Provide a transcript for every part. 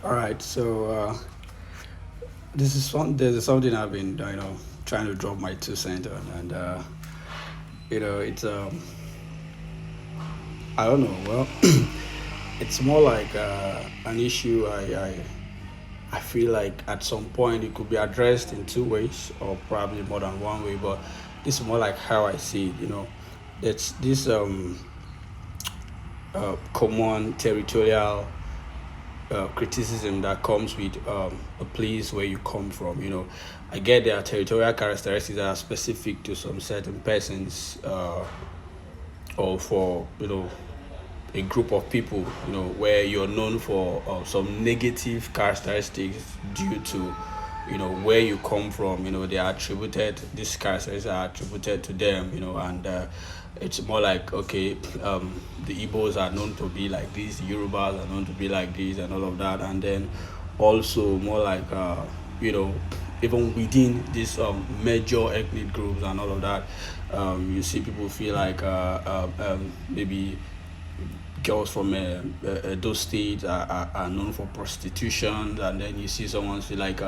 All right, so this is something I've been trying to drop my 2 cents on, and it's I don't know. Well, it's more like an issue. I feel like at some point it could be addressed in two ways, or probably more than one way. But this is more like how I see it. It's this common territorial criticism that comes with a place where you come from. I get there are territorial characteristics that are specific to some certain persons, or for a group of people. Where you're known for some negative characteristics due to where you come from. They are attributed these characteristics are attributed to them. And it's more like, okay, the Igbos are known to be like this, the Yorubas are known to be like this, and all of that. And then also more like you know even within these major ethnic groups and all of that, you see people feel like maybe girls from those states are known for prostitution, and then you see someone feel like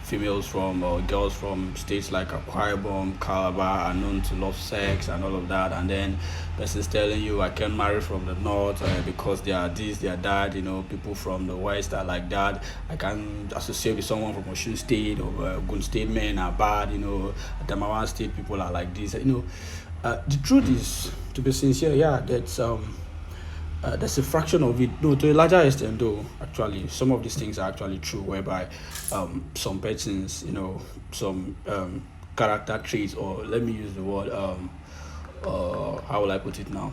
females from or girls from states like Akwa Ibom, Calabar are known to love sex and all of that, and then person's telling you I can't marry from the north because they are this, they are that. People from the west are like that. I can't associate with someone from Osun State or Gun State men are bad. Adamawa State people are like this. The truth is, to be sincere, yeah, that's a fraction of it. No, to a larger extent, though, actually, some of these things are actually true, whereby some persons, some character traits, or let me use the word, how will I put it now?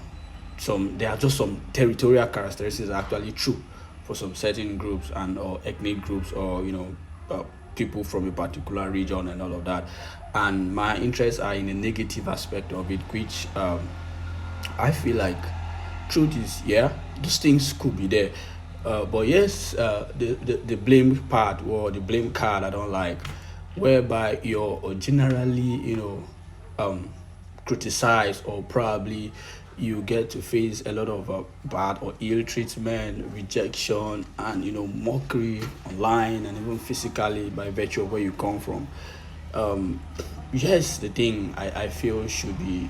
There are just some territorial characteristics that are actually true for some certain groups and or ethnic groups, or people from a particular region and all of that. And my interests are in the negative aspect of it, which I feel like truth is, yeah, those things could be there. But yes, the blame part or the blame card I don't like, whereby you're generally, um, criticized, or probably you get to face a lot of bad or ill treatment, rejection, and mockery online and even physically by virtue of where you come from. um yes, the thing I feel should be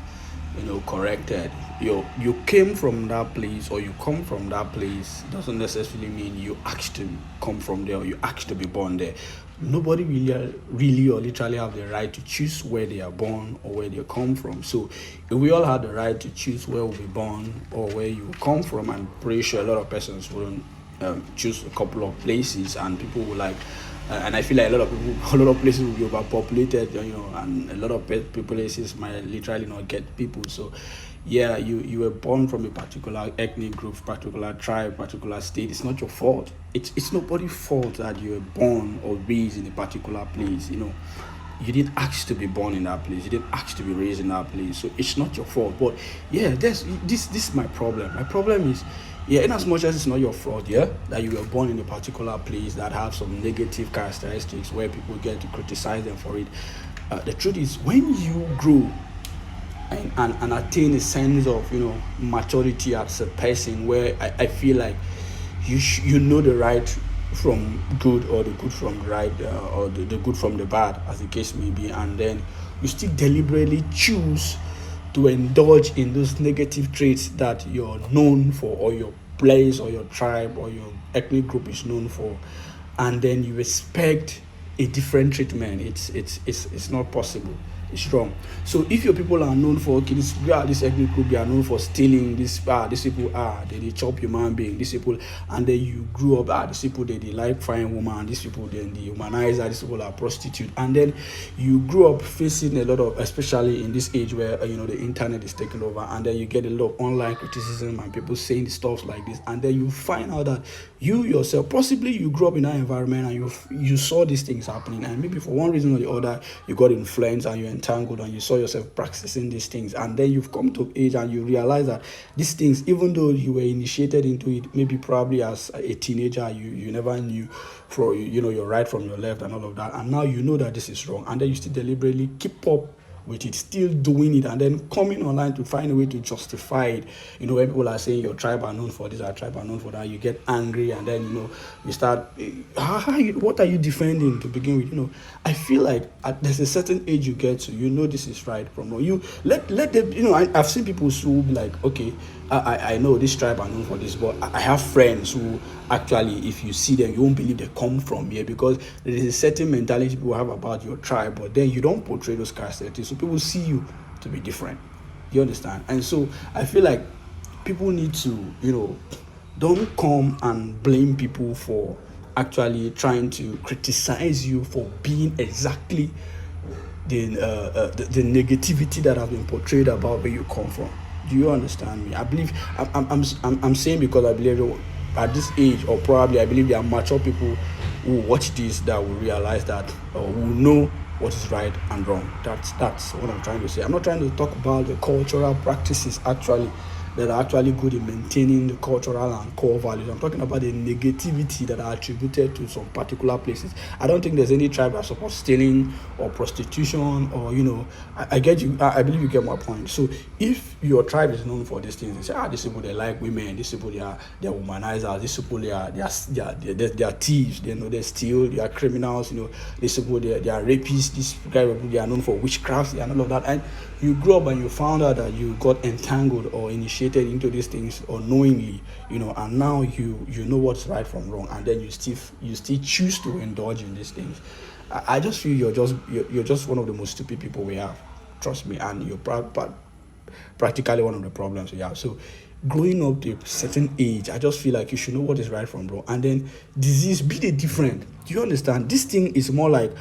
corrected. You came from that place, or you come from that place, doesn't necessarily mean you asked to come from there, or you asked to be born there. Nobody really or literally have the right to choose where they are born or where they come from. So if we all had the right to choose where we'll be born or where you come from, I'm pretty sure a lot of persons wouldn't choose a couple of places, and people will like and I feel like a lot of people, a lot of places will be overpopulated, and a lot of places might literally not get people. So, yeah, you were born from a particular ethnic group, particular tribe, particular state. It's not your fault. It's nobody's fault that you were born or raised in a particular place. You didn't ask to be born in that place. You didn't ask to be raised in that place. So it's not your fault. But yeah, this is my problem. My problem is, yeah, in as much as it's not your fault, yeah, that you were born in a particular place that have some negative characteristics where people get to criticize them for it. The truth is, when you grow and attain a sense of maturity as a person, where I feel like you know the right from good, or the good from the right, or the good from the bad, as the case may be, and then you still deliberately choose to indulge in those negative traits that you're known for, or your place or your tribe or your ethnic group is known for, and then you expect a different treatment. It's not possible. It's wrong. So if your people are known for, okay, this ethnic group, they are known for stealing, these people are they chop human being, these people, and then you grew up, these people they like fine woman, these people then the humanizer, these people are prostitute, and then you grew up facing a lot of, especially in this age where the internet is taking over, and then you get a lot of online criticism and people saying stuff like this, and then you find out that you yourself, possibly you grew up in that environment and you saw these things happening, and maybe for one reason or the other you got influenced and you entangled and you saw yourself practicing these things, and then you've come to age and you realize that these things, even though you were initiated into it maybe probably as a teenager, you never knew for your right from your left and all of that, and now you know that this is wrong, and then you still deliberately keep up with it, still doing it, and then coming online to find a way to justify it. When people are saying your tribe are known for this, our tribe are known for that, you get angry, and then you start, what are you defending to begin with? I feel like there's a certain age you get to, this is right from wrong. You let them, I've seen people who be like, okay, I know this tribe are known for this, but I have friends who actually, if you see them, you won't believe they come from here, because there is a certain mentality people have about your tribe, but then you don't portray those characteristics, so people see you to be different. You understand? And so I feel like people need to, don't come and blame people for actually trying to criticize you for being exactly the negativity that has been portrayed about where you come from. Do you understand me? I believe I'm saying, because I believe at this age, or probably I believe there are mature people who watch this that will realize that, or will know what is right and wrong. That's what I'm trying to say. I'm not trying to talk about the cultural practices actually that are actually good in maintaining the cultural and core values. I'm talking about the negativity that are attributed to some particular places. I don't think there's any tribe that supports stealing or prostitution, or I get you. I believe you get my point. So if your tribe is known for these things, they say, these people, they like women, these people, they are womanizers, these people, they are thieves, they steal, they are criminals, these people, they are rapists, these guys, they are known for witchcraft and all of that. And you grew up and you found out that you got entangled or initiated into these things unknowingly, and now you know what's right from wrong, and then you still choose to indulge in these things. I just feel you're just one of the most stupid people we have. Trust me, and you're practically one of the problems we have. So growing up to a certain age, I just feel like you should know what is right from wrong, and then disease be the different. Do you understand? This thing is more like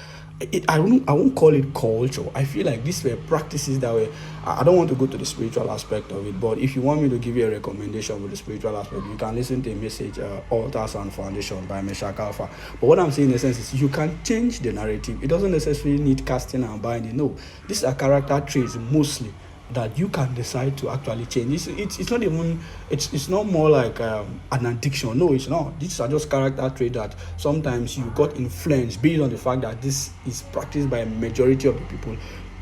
I won't call it culture. I feel like these were practices that were. I don't want to go to the spiritual aspect of it, but if you want me to give you a recommendation with the spiritual aspect, you can listen to a message, Altars and Foundation by Meshach Alpha. But what I'm saying in a sense is you can change the narrative. It doesn't necessarily need casting and binding. No, these are character traits mostly that you can decide to actually change. It's not even, it's not more like an addiction. No, it's not. These are just character traits that sometimes you got influenced based on the fact that this is practiced by a majority of the people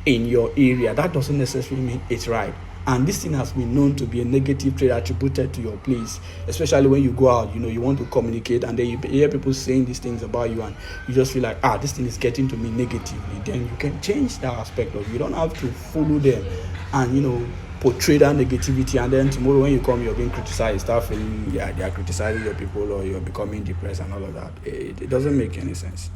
in your area. That doesn't necessarily mean it's right. And this thing has been known to be a negative trait attributed to your place, especially when you go out, you want to communicate, and then you hear people saying these things about you, and you just feel like, this thing is getting to me negatively. Then you can change that aspect of it. You don't have to follow them and, portray that negativity, and then tomorrow when you come, you're being criticized, start feeling they are criticizing your people, or you're becoming depressed and all of that. It doesn't make any sense.